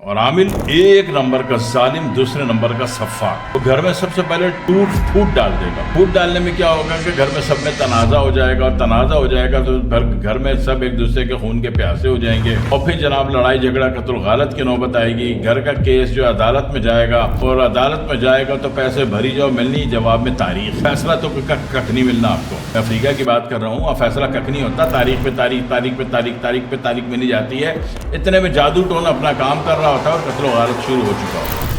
اور عامل ایک نمبر کا ظالم، دوسرے نمبر کا سفاک۔ تو گھر میں سب سے پہلے ٹوٹ پھوٹ ڈال دے گا۔ پھوٹ ڈالنے میں کیا ہوگا کہ گھر میں سب میں تنازع ہو جائے گا، اور تنازع ہو جائے گا تو گھر میں سب ایک دوسرے کے خون کے پیاسے ہو جائیں گے، اور پھر جناب لڑائی جھگڑا قتل غارت کی نوبت آئے گی۔ گھر کا کیس جو عدالت میں جائے گا، اور عدالت میں جائے گا تو پیسے بھری جاؤ ملنی، جواب میں تاریخ۔ فیصلہ تو کک نہیں ملنا آپ کو۔ میں افریقہ کی بات کر رہا ہوں، اور فیصلہ کک نہیں ہوتا، تاریخ پہ تاریخ، تاریخ پہ تاریخ، تاریخ پہ تاریخ ملی جاتی ہے۔ اتنے میں جادو ٹونا اپنا کام کر رہا ہوتا ہے اور قتل و غارت شروع ہو چکا ہوتا ہے۔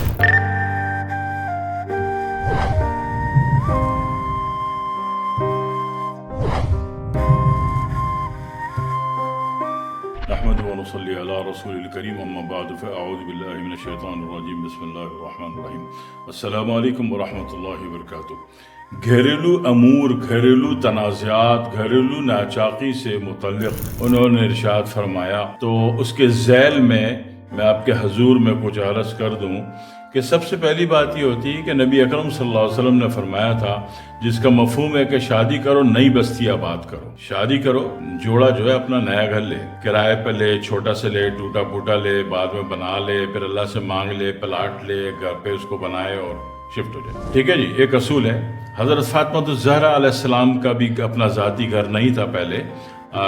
نحمد و نصلی علی رسول الکریم، اما بعد فاعوذ باللہ من الشیطان الرجیم، بسم اللہ الرحمن الرحیم۔ السلام علیکم ورحمۃ اللہ وبرکاتہ۔ گھریلو امور، گھریلو تنازعات، گھریلو ناچاقی سے متعلق انہوں نے ارشاد فرمایا، تو اس کے ذیل میں آپ کے حضور میں کچھ عرض کر دوں کہ سب سے پہلی بات یہ ہوتی ہے کہ نبی اکرم صلی اللہ علیہ وسلم نے فرمایا تھا، جس کا مفہوم ہے کہ شادی کرو، نئی بستی آباد کرو۔ شادی کرو، جوڑا جو ہے اپنا نیا گھر لے، کرائے پہ لے، چھوٹا سے لے، ٹوٹا پوٹا لے، بعد میں بنا لے، پھر اللہ سے مانگ لے، پلاٹ لے، گھر پہ اس کو بنائے اور شفٹ ہو جائے۔ ٹھیک ہے جی، ایک اصول ہے۔ حضرت فاطمہ الزہرا علیہ السلام کا بھی اپنا ذاتی گھر نہیں تھا پہلے۔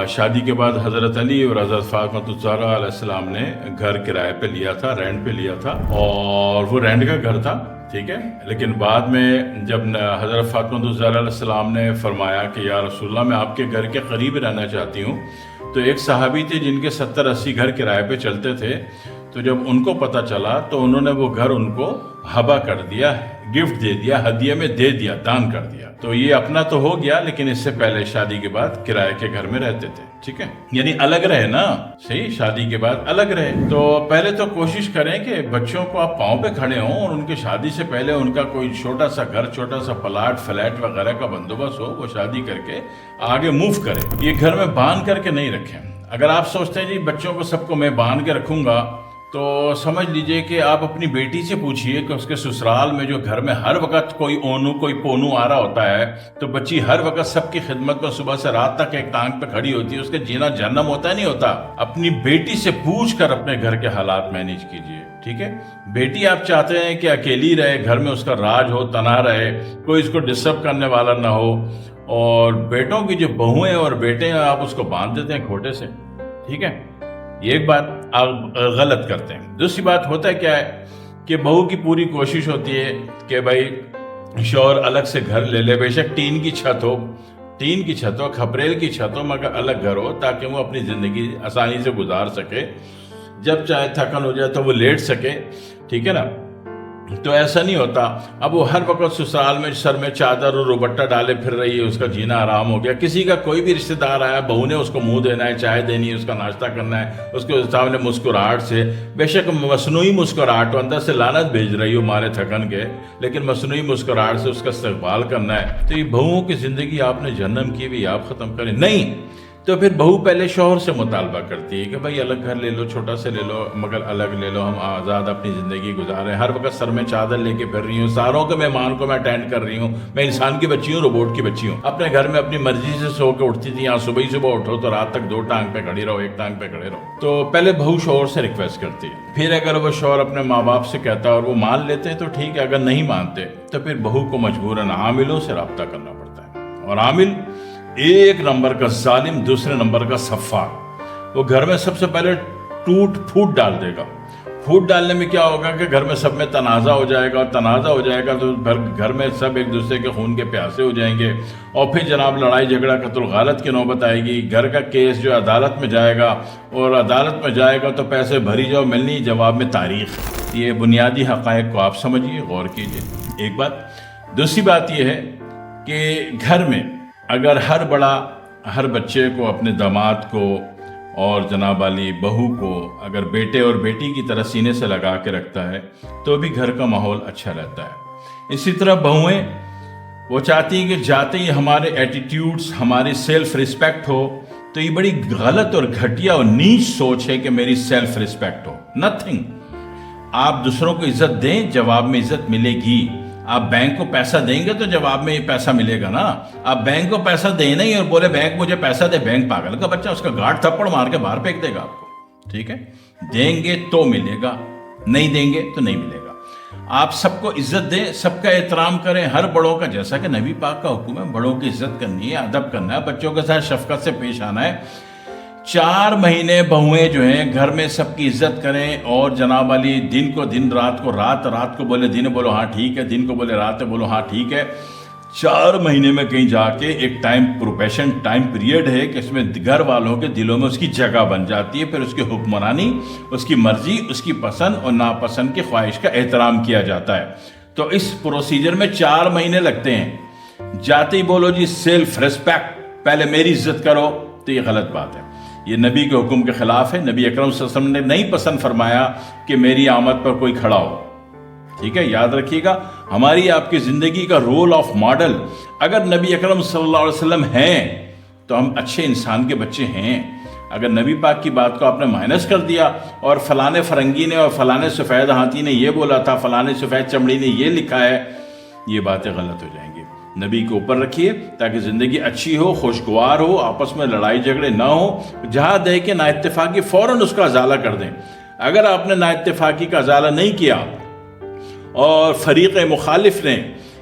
شادی کے بعد حضرت علی اور حضرت فاطمہ الزہرا علیہ السلام نے گھر کرائے پہ لیا تھا، رینٹ پہ لیا تھا، اور وہ رینٹ کا گھر تھا، ٹھیک ہے۔ لیکن بعد میں جب حضرت فاطمہ الزہرا علیہ السلام نے فرمایا کہ یا رسول اللہ، میں آپ کے گھر کے قریب رہنا چاہتی ہوں، تو ایک صحابی تھے جن کے 70-80 گھر کرائے پہ چلتے تھے، تو جب ان کو پتہ چلا تو انہوں نے وہ گھر ان کو ہبا کر دیا، گفٹ دے دیا، ہدیہ میں دے دیا، دان کر دیا۔ تو یہ اپنا تو ہو گیا، لیکن اس سے پہلے شادی کے بعد کرائے کے گھر میں رہتے تھے، ٹھیک ہے، یعنی الگ رہے نا، صحیح، شادی کے بعد الگ رہے۔ تو پہلے تو کوشش کریں کہ بچوں کو آپ پاؤں پہ کھڑے ہوں، اور ان کے شادی سے پہلے ان کا کوئی چھوٹا سا گھر، چھوٹا سا پلاٹ، فلیٹ وغیرہ کا بندوبست ہو، وہ شادی کر کے آگے موو کریں۔ یہ گھر میں باندھ کر کے نہیں رکھیں۔ اگر آپ سوچتے ہیں جی بچوں کو سب کو میں باندھ کے رکھوں گا، تو سمجھ لیجئے کہ آپ اپنی بیٹی سے پوچھئے کہ اس کے سسرال میں جو گھر میں ہر وقت کوئی اونو کوئی پونو آ رہا ہوتا ہے، تو بچی ہر وقت سب کی خدمت میں صبح سے رات تک ایک ٹانگ پہ کھڑی ہوتی ہے، اس کا جینا جہنم ہوتا ہے نہیں ہوتا؟ اپنی بیٹی سے پوچھ کر اپنے گھر کے حالات مینیج کیجئے، ٹھیک ہے۔ بیٹی آپ چاہتے ہیں کہ اکیلی رہے، گھر میں اس کا راج ہو، تنہا رہے، کوئی اس کو ڈسٹرب کرنے والا نہ ہو، اور بیٹوں کی جو بہویں اور بیٹے ہیں آپ اس کو باندھ دیتے ہیں کھوٹے سے، ٹھیک ہے۔ یہ ایک بات آپ غلط کرتے ہیں۔ دوسری بات ہوتا ہے کیا ہے کہ بہو کی پوری کوشش ہوتی ہے کہ بھائی شوہر الگ سے گھر لے لے، بے شک ٹین کی چھت ہو، کھپریل کی چھت ہو، مگر الگ گھر ہو، تاکہ وہ اپنی زندگی آسانی سے گزار سکے، جب چاہے تھکن ہو جائے تو وہ لیٹ سکے، ٹھیک ہے نا۔ تو ایسا نہیں ہوتا۔ اب وہ ہر وقت سسرال میں سر میں چادر اور روبٹہ ڈالے پھر رہی ہے، اس کا جینا آرام ہو گیا۔ کسی کا کوئی بھی رشتہ دار آیا، بہو نے اس کو منہ دینا ہے، چائے دینی ہے، اس کا ناشتہ کرنا ہے، اس کے سامنے مسکراہٹ سے، بے شک مصنوعی مسکراہٹ ہو، اندر سے لعنت بھیج رہی ہو مارے تھکن کے، لیکن مصنوعی مسکراہٹ سے اس کا استقبال کرنا ہے۔ تو یہ بہوؤں کی زندگی آپ نے جہنم کی بھی، آپ ختم کریں نہیں، تو پھر بہو پہلے شوہر سے مطالبہ کرتی ہے کہ بھائی الگ گھر لے لو، چھوٹا سے لے لو، مگر الگ لے لو، ہم آزاد اپنی زندگی گزاریں۔ ہر وقت سر میں چادر لے کے پھر رہی ہوں، ساروں کے مہمان کو میں اٹینڈ کر رہی ہوں، میں انسان کی بچی ہوں، روبوٹ کی بچی ہوں۔ اپنے گھر میں اپنی مرضی سے سو کے اٹھتی تھی، یہاں صبح اٹھو تو رات تک 2 ٹانگ پہ کھڑی رہو، 1 ٹانگ پہ کھڑے رہو۔ تو پہلے بہو شوہر سے ریکویسٹ کرتی ہے، پھر اگر وہ شوہر اپنے ماں باپ سے کہتا ہے اور وہ مان لیتے ہیں تو ٹھیک ہے، اگر نہیں مانتے تو پھر بہو کو مجبوراً عاملوں سے رابطہ کرنا پڑتا ہے۔ اور عامل ایک نمبر کا ظالم، دوسرے نمبر کا سفاک۔ وہ گھر میں سب سے پہلے ٹوٹ پھوٹ ڈال دے گا۔ پھوٹ ڈالنے میں کیا ہوگا کہ گھر میں سب میں تنازع ہو جائے گا، اور تنازع ہو جائے گا تو گھر میں سب ایک دوسرے کے خون کے پیاسے ہو جائیں گے، اور پھر جناب لڑائی جھگڑا قتل غارت کی نوبت آئے گی۔ گھر کا کیس جو عدالت میں جائے گا، اور عدالت میں جائے گا تو پیسے بھری جاؤ ملنی، جواب میں تاریخ۔ یہ بنیادی حقائق کو آپ سمجھیے، غور کیجیے، ایک بات۔ دوسری بات یہ ہے کہ گھر میں اگر ہر بڑا ہر بچے کو، اپنے داماد کو اور جناب والی بہو کو اگر بیٹے اور بیٹی کی طرح سینے سے لگا کے رکھتا ہے تو بھی گھر کا ماحول اچھا رہتا ہے۔ اسی طرح بہویں وہ چاہتی ہیں کہ جاتے ہی ہمارے ایٹیٹیوڈز، ہماری سیلف رسپیکٹ ہو، تو یہ بڑی غلط اور گھٹیا اور نیچ سوچ ہے کہ میری سیلف رسپیکٹ ہو۔ نتھنگ۔ آپ دوسروں کو عزت دیں، جواب میں عزت ملے گی۔ آپ بینک کو پیسہ دیں گے تو جواب میں پیسہ ملے گا نا۔ آپ بینک کو پیسہ دیں نہیں اور بولے بینک مجھے پیسہ دے، بینک پاگل کا بچہ، اس کا گاٹ تھپڑ مار کے باہر پھینک دے گا آپ کو، ٹھیک ہے۔ دیں گے تو ملے گا، نہیں دیں گے تو نہیں ملے گا. آپ سب کو عزت دیں, سب کا احترام کریں, ہر بڑوں کا, جیسا کہ نبی پاک کا حکم ہے, بڑوں کی عزت کرنی ہے, ادب کرنا ہے, بچوں کے ساتھ شفقت سے پیش آنا ہے. 4 مہینے بہویں جو ہیں گھر میں سب کی عزت کریں, اور جناب علی دن کو دن, رات کو رات, رات کو بولے دن, بولو ہاں ٹھیک ہے, دن کو بولے رات, بولو ہاں ٹھیک ہے. 4 مہینے میں کہیں جا کے ایک پروبیشن ٹائم پیریڈ ہے کہ اس میں گھر والوں کے دلوں میں اس کی جگہ بن جاتی ہے. پھر اس کی حکمرانی, اس کی مرضی, اس کی پسند اور ناپسند کی خواہش کا احترام کیا جاتا ہے. تو اس پروسیجر میں 4 مہینے لگتے ہیں. جاتے ہی بولو جی سیلف ریسپیکٹ, پہلے میری عزت کرو, تو یہ غلط بات ہے, یہ نبی کے حکم کے خلاف ہے. نبی اکرم صلی اللہ علیہ وسلم نے نہیں پسند فرمایا کہ میری آمد پر کوئی کھڑا ہو. ٹھیک ہے, یاد رکھیے گا, ہماری آپ کی زندگی کا رول آف ماڈل اگر نبی اکرم صلی اللہ علیہ وسلم ہیں تو ہم اچھے انسان کے بچے ہیں. اگر نبی پاک کی بات کو آپ نے مائنس کر دیا اور فلانے فرنگی نے اور فلانے سفید ہاتھی نے یہ بولا تھا, فلانے سفید چمڑی نے یہ لکھا ہے, یہ باتیں غلط ہو جائیں گی. نبی کو اوپر رکھیے تاکہ زندگی اچھی ہو, خوشگوار ہو, آپس میں لڑائی جھگڑے نہ ہو. جہاں دیکھیں نا اتفاقی فوراً اس کا ازالہ کر دیں. اگر آپ نے نا اتفاقی کا ازالہ نہیں کیا اور فریق مخالف نے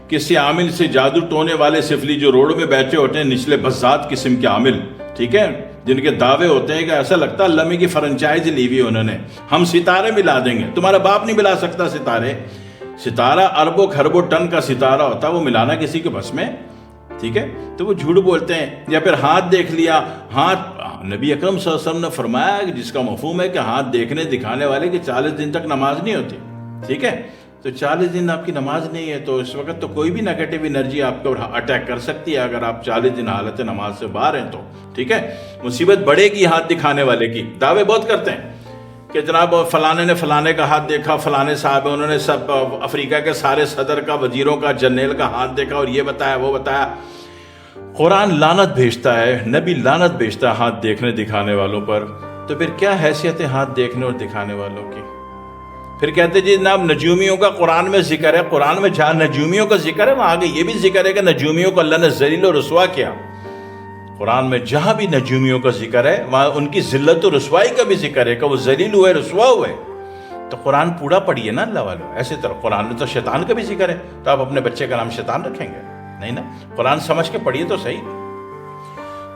کسی عامل سے, جادو ٹونے والے سفلی جو روڈ میں بیٹھے ہوتے ہیں, نچلے بزاد قسم کے عامل, ٹھیک ہے, جن کے دعوے ہوتے ہیں کہ ایسا لگتا ہے اللہ کی فرنچائز لی ہوئی انہوں نے, ہم ستارے ملا دیں گے. تمہارا باپ نہیں ملا سکتا ستارے. ستارہ اربوں کھربوں ٹن کا ستارہ ہوتا ہے, وہ ملانا کسی کے بس میں, ٹھیک ہے. تو وہ جھوٹ بولتے ہیں. یا پھر ہاتھ دیکھ لیا, ہاتھ, نبی اکرم صلی اللہ علیہ وسلم نے فرمایا کہ جس کا مفہوم ہے کہ ہاتھ دیکھنے دکھانے والے کی 40 دن تک نماز نہیں ہوتی. ٹھیک ہے, تو 40 دن آپ کی نماز نہیں ہے, تو اس وقت تو کوئی بھی نیگیٹو انرجی آپ کو اٹیک کر سکتی ہے اگر آپ 40 دن حالت نماز سے باہر ہیں تو. ٹھیک ہے, مصیبت بڑھے گی ہاتھ دکھانے والے کی. دعوے بہت کرتے ہیں کہ جناب فلانے نے فلانے کا ہاتھ دیکھا, فلانے صاحب انہوں نے سب افریقہ کے سارے صدر کا, وزیروں کا, جرنیل کا ہاتھ دیکھا اور یہ بتایا وہ بتایا. قرآن لعنت بھیجتا ہے, نبی لعنت بھیجتا ہے ہاتھ دیکھنے دکھانے والوں پر. تو پھر کیا حیثیت ہے ہاتھ دیکھنے اور دکھانے والوں کی؟ پھر کہتے جی جناب نجومیوں کا قرآن میں ذکر ہے. قرآن میں جہاں نجومیوں کا ذکر ہے وہاں آگے یہ بھی ذکر ہے کہ نجومیوں کو اللہ نے ذلیل و رسوا کیا. قرآن میں جہاں بھی نجومیوں کا ذکر ہے وہاں ان کی ذلت و رسوائی کا بھی ذکر ہے کہ وہ ذلیل ہوئے, رسوا ہوئے. تو قرآن پورا پڑھیے نا اللہ والوں. ایسے طرح قرآن میں تو شیطان کا بھی ذکر ہے, تو آپ اپنے بچے کا نام شیطان رکھیں گے؟ نہیں نا, قرآن سمجھ کے پڑھیے تو صحیح.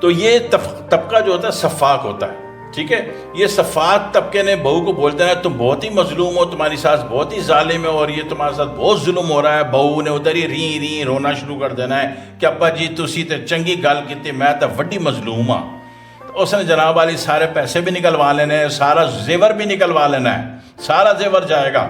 تو یہ طبقہ جو ہوتا ہے سفاک ہوتا ہے. ٹھیک ہے, یہ صفات طبقے نے بہو کو بولتے ہیں تم بہت ہی مظلوم ہو, تمہاری ساس بہت ہی ظالم ہے اور یہ تمہارے ساتھ بہت ظلم ہو رہا ہے. بہو نے ادھر ہی ری رونا شروع کر دینا ہے کہ ابا جی تسی تے چنگی گل کیتی, میں تو وڈی مظلوم ہاں. تو اس نے جناب والی سارے پیسے بھی نکلوا لینے ہیں, سارا زیور بھی نکلوا لینا ہے, سارا زیور جائے گا.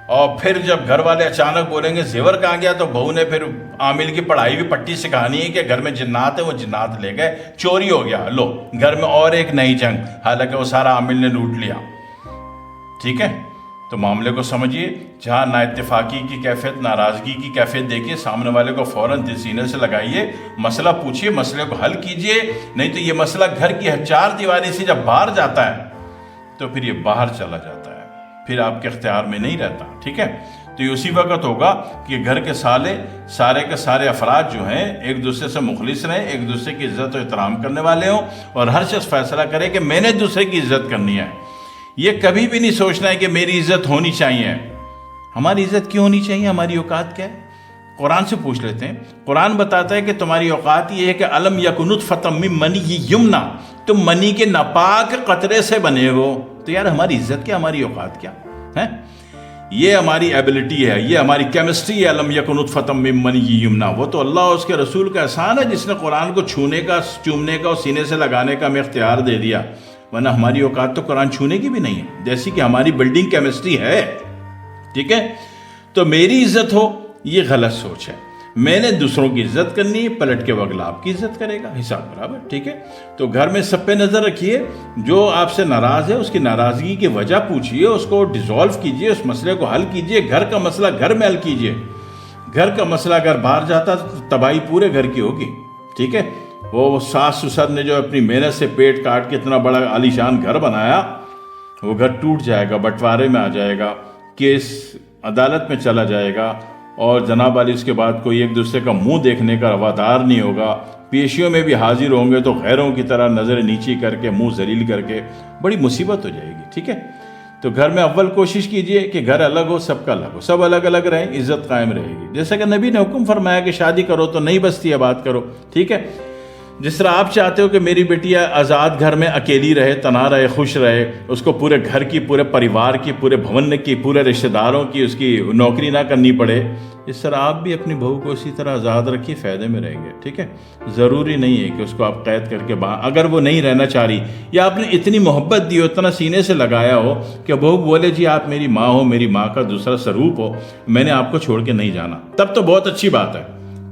اور پھر جب گھر والے اچانک بولیں گے زیور کہاں گیا, تو بہو نے پھر عامل کی پڑھائی بھی پٹی سکھانی ہے کہ گھر میں جنات ہیں, وہ جنات لے گئے, چوری ہو گیا, لو گھر میں اور ایک نئی جنگ, حالانکہ وہ سارا عامل نے لوٹ لیا. ٹھیک ہے, تو معاملے کو سمجھیے. جہاں نا اتفاقی کی کیفیت, ناراضگی کی کیفیت دیکھیے, سامنے والے کو فوراً دل سینے سے لگائیے, مسئلہ پوچھیے, مسئلے کو حل کیجیے. نہیں تو یہ مسئلہ گھر کی 4 دیواری سے جب باہر جاتا ہے تو پھر یہ باہر چلا جاتا ہے, پھر آپ کے اختیار میں نہیں رہتا. ٹھیک ہے, تو یہ اسی وقت ہوگا کہ گھر کے سارے کے سارے افراد جو ہیں ایک دوسرے سے مخلص رہیں, ایک دوسرے کی عزت و احترام کرنے والے ہوں, اور ہر شخص فیصلہ کرے کہ میں نے دوسرے کی عزت کرنی ہے. یہ کبھی بھی نہیں سوچنا ہے کہ میری عزت ہونی چاہیے. ہماری عزت کیوں ہونی چاہیے؟ ہماری اوقات کیا ہے؟ قرآن سے پوچھ لیتے ہیں. قرآن بتاتا ہے کہ تمہاری اوقات یہ ہے کہ الم یکن نطفۃ من منی یمنا, تم منی کے ناپاک قطرے سے بنے ہو. تو یار ہماری عزت کیا, ہماری اوقات کیا ہے؟ یہ ہماری ایبلٹی ہے, یہ ہماری کیمسٹری ہے. الم یکن نطفۃ من منی یمنا, وہ تو اللہ اور اس کے رسول کا احسان ہے جس نے قرآن کو چھونے کا, چومنے کا اور سینے سے لگانے کا ہمیں اختیار دے دیا. ورنہ ہماری اوقات تو قرآن چھونے کی بھی نہیں ہے, جیسی کہ ہماری بلڈنگ کیمسٹری ہے. ٹھیک ہے, تو میری عزت ہو یہ غلط سوچ ہے. میں نے دوسروں کی عزت کرنی ہے, پلٹ کے اگلا آپ کی عزت کرے گا, حساب برابر. ٹھیک ہے, تو گھر میں سب پہ نظر رکھیے. جو آپ سے ناراض ہے اس کی ناراضگی کی وجہ پوچھیے, اس کو ڈیزالو کیجیے, اس مسئلے کو حل کیجیے. گھر کا مسئلہ گھر میں حل کیجیے. گھر کا مسئلہ اگر باہر جاتا تو تباہی پورے گھر کی ہوگی. ٹھیک ہے, وہ ساس سسر نے جو اپنی محنت سے پیٹ کاٹ کے اتنا بڑا عالیشان گھر بنایا, وہ گھر ٹوٹ جائے گا, بٹوارے میں آ جائے گا, کیس عدالت میں چلا جائے گا, اور جناب علی اس کے بعد کوئی ایک دوسرے کا منہ دیکھنے کا روادار نہیں ہوگا. پیشیوں میں بھی حاضر ہوں گے تو غیروں کی طرح نظر نیچی کر کے, منہ ذلیل کر کے, بڑی مصیبت ہو جائے گی. ٹھیک ہے, تو گھر میں اول کوشش کیجئے کہ گھر الگ ہو، سب کا الگ ہو، سب الگ الگ رہیں، عزت قائم رہے گی. جیسا کہ نبی نے حکم فرمایا کہ شادی کرو تو نئی بستی آباد کرو. ٹھیک ہے، جس طرح آپ چاہتے ہو کہ میری بیٹیا آزاد گھر میں اکیلی رہے، تنہا رہے، خوش رہے، اس کو پورے گھر کی، پورے پریوار کی، پورے بھون کی، پورے رشتہ داروں کی اس کی نوکری نہ کرنی پڑے، اس طرح آپ بھی اپنی بہو کو اسی طرح آزاد رکھیے، فائدے میں رہیں گے. ٹھیک ہے، ضروری نہیں ہے کہ اس کو آپ قید کر کے اگر وہ نہیں رہنا چاہ رہی یا آپ نے اتنی محبت دی ہو، اتنا سینے سے لگایا ہو کہ بہو بولے جی آپ میری ماں ہو، میری ماں کا دوسرا سروپ ہو، میں نے آپ کو چھوڑ کے نہیں جانا، تب تو بہت اچھی بات ہے.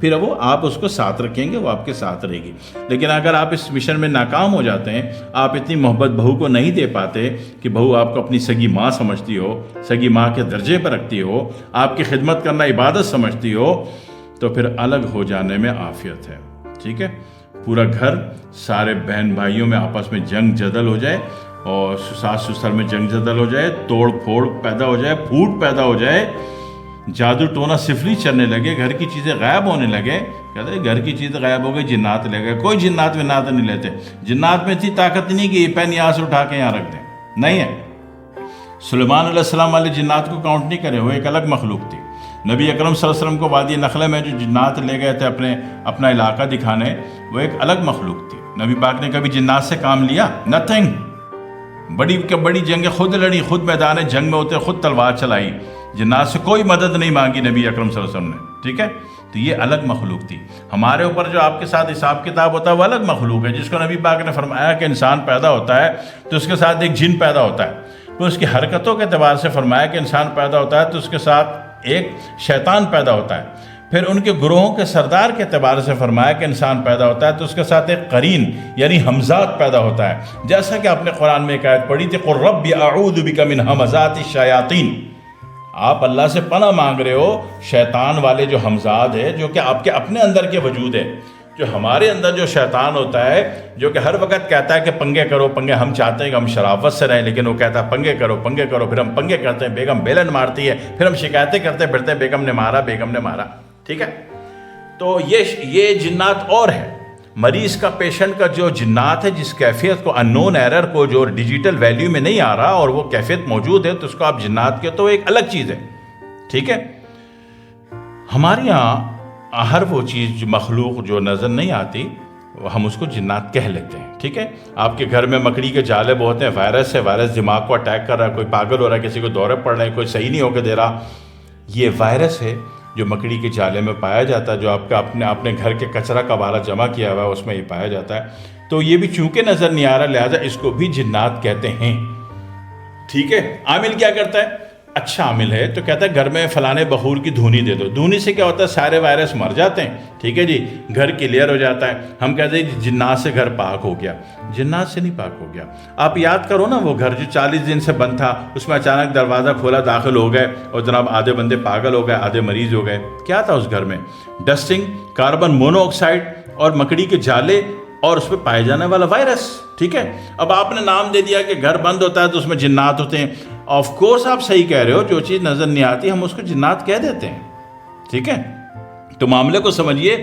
پھر وہ آپ اس کو ساتھ رکھیں گے، وہ آپ کے ساتھ رہے گی. لیکن اگر آپ اس مشن میں ناکام ہو جاتے ہیں، آپ اتنی محبت بہو کو نہیں دے پاتے کہ بہو آپ کو اپنی سگی ماں سمجھتی ہو، سگی ماں کے درجے پر رکھتی ہو، آپ کی خدمت کرنا عبادت سمجھتی ہو، تو پھر الگ ہو جانے میں عافیت ہے. ٹھیک ہے، پورا گھر، سارے بہن بھائیوں میں آپس میں جنگ جدل ہو جائے، اور ساس سسر میں جنگ جدل ہو جائے، توڑ پھوڑ پیدا ہو جائے، پھوٹ پیدا ہو جائے، جادو ٹونا صفری چلنے لگے، گھر کی چیزیں غائب ہونے لگے. کہتے ہیں گھر کی چیزیں غائب ہو گئی، جنات لے گئے. کوئی جنات ونات نہیں لیتے. جنات میں اتنی طاقت نہیں کہ یہ پین یہاں سے اٹھا کے یہاں رکھ دیں، نہیں ہے. سلیمان علیہ السلام والے جنات کو کاؤنٹ نہیں کرے، وہ ایک الگ مخلوق تھی. نبی اکرم صلی اللہ علیہ وسلم کو وادی نخلہ میں جو جنات لے گئے تھے اپنا علاقہ دکھانے، وہ ایک الگ مخلوق تھی. نبی پاک نے کبھی جنات سے کام لیا؟ نتھنگ. بڑی جنگیں خود لڑی، خود میدان جنگ میں ہوتے، خود تلوار چلائی. جنات سے کوئی مدد نہیں مانگی نبی اکرم صلی اللہ علیہ وسلم نے. ٹھیک ہے، تو یہ الگ مخلوق تھی. ہمارے اوپر جو آپ کے ساتھ حساب کتاب ہوتا ہے وہ الگ مخلوق ہے، جس کو نبی پاک نے فرمایا کہ انسان پیدا ہوتا ہے تو اس کے ساتھ ایک جن پیدا ہوتا ہے. پھر اس کی حرکتوں کے اعتبار سے فرمایا کہ انسان پیدا ہوتا ہے تو اس کے ساتھ ایک شیطان پیدا ہوتا ہے. پھر ان کے گروہوں کے سردار کے اعتبار سے فرمایا کہ انسان پیدا ہوتا ہے تو اس کے ساتھ ایک قرین یعنی ہمزاد پیدا ہوتا ہے. جیسا کہ آپ نے قرآن میں ایک آیت پڑھی تھی، قُل رَبِّ أَعُوذُ بِكَ مِنْ ہَمَزَاتِ الشَّيَاطِينِ. آپ اللہ سے پناہ مانگ رہے ہو شیطان والے جو ہمزاد ہے، جو کہ آپ کے اپنے اندر کے وجود ہے. جو ہمارے اندر جو شیطان ہوتا ہے، جو کہ ہر وقت کہتا ہے کہ پنگے کرو پنگے، ہم چاہتے ہیں کہ ہم شرافت سے رہیں، لیکن وہ کہتا ہے پنگے کرو پنگے کرو، پھر ہم پنگے کرتے ہیں، بیگم بیلن مارتی ہے، پھر ہم شکایتیں کرتے پھرتے ہیں بیگم نے مارا بیگم نے مارا. ٹھیک ہے، تو یہ جنات اور ہے. مریض کا، پیشنٹ کا جو جنات ہے، جس کیفیت کو انون ایرر کو جو ڈیجیٹل ویلیو میں نہیں آ رہا اور وہ کیفیت موجود ہے، تو اس کو آپ جنات کے تو ایک الگ چیز ہے. ٹھیک ہے، ہمارے یہاں ہر وہ چیز جو مخلوق جو نظر نہیں آتی ہم اس کو جنات کہہ لیتے ہیں. ٹھیک ہے، آپ کے گھر میں مکڑی کے جالے بہت ہیں، وائرس ہے، وائرس دماغ کو اٹیک کر رہا ہے، کوئی پاگل ہو رہا ہے، کسی کو دورے پڑ رہے ہیں، کوئی صحیح نہیں ہو کے دے رہا. یہ وائرس ہے جو مکڑی کے جالے میں پایا جاتا ہے، جو آپ کا اپنے گھر کے کچرا کباڑہ جمع کیا ہوا ہے اس میں یہ پایا جاتا ہے. تو یہ بھی چونکہ نظر نہیں آ رہا، لہٰذا اس کو بھی جنات کہتے ہیں. ٹھیک ہے، عامل کیا کرتا ہے؟ اچھا عامل ہے تو کہتا ہے گھر میں فلانے بخور کی دھونی دے دو. دھونی سے کیا ہوتا ہے؟ سارے وائرس مر جاتے ہیں. ٹھیک ہے جی، گھر کلیئر ہو جاتا ہے. ہم کہتے ہیں جنات سے گھر پاک ہو گیا. جنات سے نہیں پاک ہو گیا. آپ یاد کرو نا، وہ گھر جو 40 دن سے بند تھا، اس میں اچانک دروازہ کھولا، داخل ہو گئے اور جناب آدھے بندے پاگل ہو گئے، آدھے مریض ہو گئے. کیا تھا اس گھر میں؟ ڈسٹنگ، کاربن مونو آکسائڈ اور مکڑی کے جالے اور اس پہ پائے جانے والا وائرس. ٹھیک ہے، اب آپ نے نام دے دیا کہ گھر بند ہوتا ہے تو اس میں جنات ہوتے ہیں. آف کورس آپ صحیح کہہ رہے ہو، جو چیز نظر نہیں آتی ہم اس کو جنات کہہ دیتے ہیں. ٹھیک ہے، تو معاملے کو سمجھیے.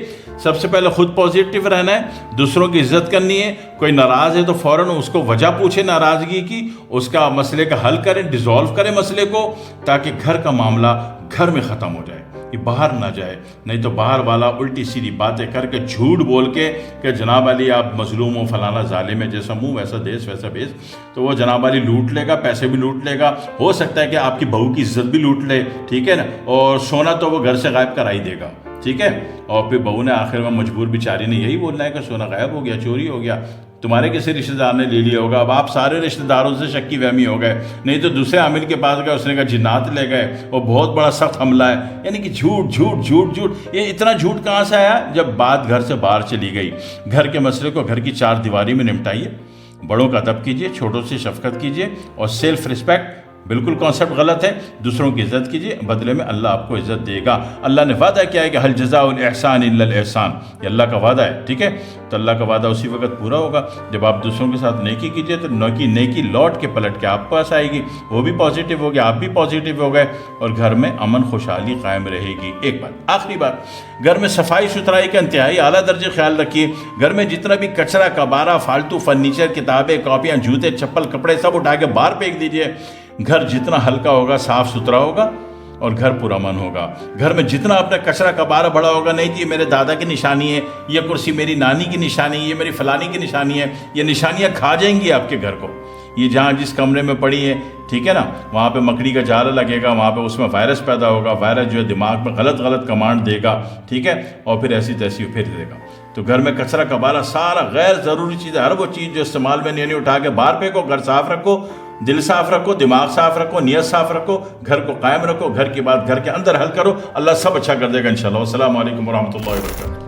سب سے پہلے خود پازیٹیو رہنا ہے، دوسروں کی عزت کرنی ہے. کوئی ناراض ہے تو فوراً اس کو وجہ پوچھے ناراضگی کی، اس کا مسئلے کا حل کریں، ڈیزالو کریں مسئلے کو، تاکہ گھر کا معاملہ گھر میں ختم ہو جائے، یہ باہر نہ جائے. نہیں تو باہر والا الٹی سیدھی باتیں کر کے، جھوٹ بول کے کہ جناب علی آپ مظلوم ہو، فلانا ظالم ہے، جیسا منہ ویسا دیس ویسا بیس، تو وہ جناب علی لوٹ لے گا، پیسے بھی لوٹ لے گا. ہو سکتا ہے کہ آپ کی بہو کی عزت بھی لوٹ لے. ٹھیک ہے نا، اور سونا تو وہ گھر سے غائب کرا ہی دے گا. ٹھیک ہے، اور پھر بہو نے آخر میں مجبور بیچاری نے یہی بولنا ہے کہ سونا غائب ہو گیا، چوری ہو گیا، تمہارے کسی رشتہ دار نے لے لیا ہوگا. اب آپ سارے رشتہ داروں سے شکی وہمی ہو گئے. نہیں تو دوسرے عامل کے پاس گئے، اس نے کہا جنات لے گئے، وہ بہت بڑا سخت حملہ ہے. یعنی کہ جھوٹ جھوٹ جھوٹ جھوٹ. یہ اتنا جھوٹ کہاں سے آیا؟ جب بات گھر سے باہر چلی گئی. گھر کے مسئلے کو گھر کی 4 دیواری میں نمٹائیے. بڑوں کا ادب کیجیے، چھوٹوں سے شفقت کیجیے، اور سیلف رسپیکٹ بالکل کانسیپٹ غلط ہے. دوسروں کی عزت کیجیے، بدلے میں اللہ آپ کو عزت دے گا. اللہ نے وعدہ کیا ہے کہ هل جزاء الاحسان الا الاحسان، یہ اللہ کا وعدہ ہے. ٹھیک ہے، تو اللہ کا وعدہ اسی وقت پورا ہوگا جب آپ دوسروں کے ساتھ نیکی کیجیے، تو نیکی لوٹ کے پلٹ کے آپ پاس آئے گی. وہ بھی پازیٹیو ہو گیا، آپ بھی پازیٹیو ہو گئے، اور گھر میں امن خوشحالی قائم رہے گی. ایک بات، آخری بات، گھر میں صفائی ستھرائی کا انتہائی اعلیٰ درجے خیال رکھیے. گھر میں جتنا بھی کچرا کبارہ، فالتو فرنیچر، کتابیں، کاپیاں، جوتے، چپل، کپڑے سب اٹھا کے باہر پھینک دیجیے. گھر جتنا ہلکا ہوگا صاف ستھرا ہوگا اور گھر پرامن ہوگا. گھر میں جتنا اپنا کچرا کبارہ بڑا ہوگا, نہیں تو یہ میرے دادا کی نشانی ہے, یہ کرسی میری نانی کی نشانی ہے, یہ میری فلانی کی نشانی ہے, یہ نشانیاں کھا جائیں گی آپ کے گھر کو. یہ جہاں جس کمرے میں پڑی ہے, ٹھیک ہے نا, وہاں پہ مکڑی کا جالا لگے گا, وہاں پہ اس میں وائرس پیدا ہوگا, وائرس جو ہے دماغ میں غلط کمانڈ دے گا, ٹھیک ہے, اور پھر ایسی تیسی پھر دے گا. تو گھر میں کچرا کبارہ سارا غیر ضروری چیز ہے, ہر وہ چیز جو استعمال میں نہیں اٹھا کے باہر پھینکو. گھر صاف رکھو, دل صاف رکھو, دماغ صاف رکھو, نیت صاف رکھو, گھر کو قائم رکھو, گھر کی بات گھر کے اندر حل کرو. اللہ سب اچھا کر دے گا انشاءاللہ. السلام علیکم ورحمۃ اللہ وبرکاتہ.